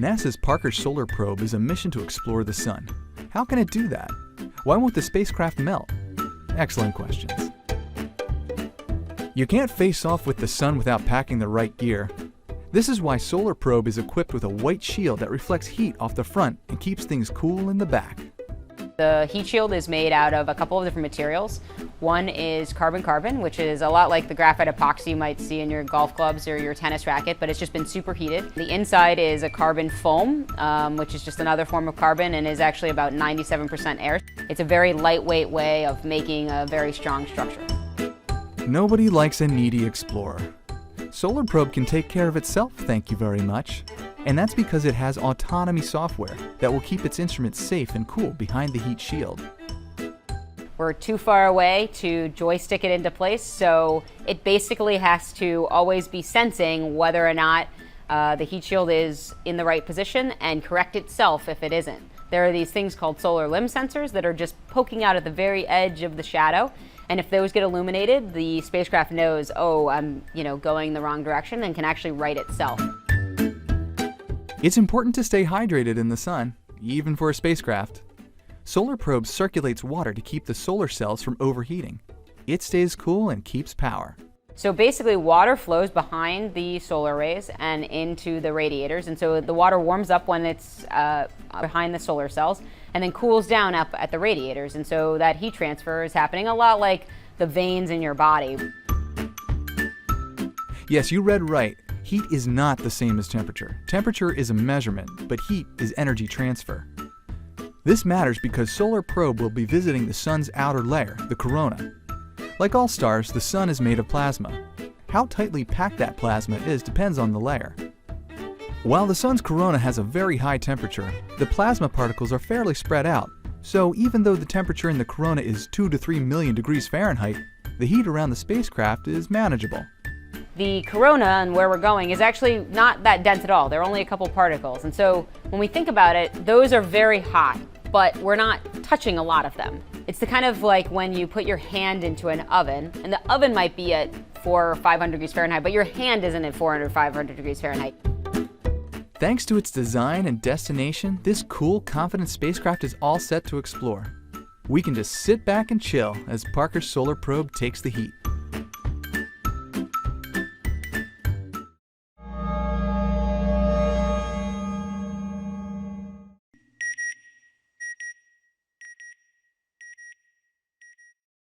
NASA's Parker Solar Probe is a mission to explore the sun. How can it do that? Why won't the spacecraft melt? Excellent questions. You can't face off with the sun without packing the right gear. This is why Solar Probe is equipped with a white shield that reflects heat off the front and keeps things cool in the back. The heat shield is made out of a couple of different materials. One is carbon-carbon, which is a lot like the graphite epoxy you might see in your golf clubs or your tennis racket, but it's just been superheated. The inside is a carbon foam, which is just another form of carbon and is actually about 97% air. It's a very lightweight way of making a very strong structure. Nobody likes a needy explorer. Solar Probe can take care of itself, thank you very much. And that's because it has autonomy software that will keep its instruments safe and cool behind the heat shield. We're too far away to joystick it into place, so it basically has to always be sensing whether or not the heat shield is in the right position and correct itself if it isn't. There are these things called solar limb sensors that are just poking out at the very edge of the shadow, and if those get illuminated, the spacecraft knows, oh, I'm going the wrong direction, and can actually right itself. It's important to stay hydrated in the sun, even for a spacecraft. Solar Probe circulates water to keep the solar cells from overheating. It stays cool and keeps power. So basically, water flows behind the solar rays and into the radiators, and so the water warms up when it's behind the solar cells and then cools down up at the radiators, and so that heat transfer is happening a lot like the veins in your body. Yes, you read right. Heat is not the same as temperature. Temperature is a measurement, but heat is energy transfer. This matters because Solar Probe will be visiting the sun's outer layer, the corona. Like all stars, the sun is made of plasma. How tightly packed that plasma is depends on the layer. While the sun's corona has a very high temperature, the plasma particles are fairly spread out. So even though the temperature in the corona is 2 to 3 million degrees Fahrenheit, the heat around the spacecraft is manageable. The corona and where we're going is actually not that dense at all. There are only a couple particles. And so when we think about it, those are very hot, but we're not touching a lot of them. It's the kind of like when you put your hand into an oven, and the oven might be at 400 or 500 degrees Fahrenheit, but your hand isn't at 400 or 500 degrees Fahrenheit. Thanks to its design and destination, this cool, confident spacecraft is all set to explore. We can just sit back and chill as Parker's Solar Probe takes the heat.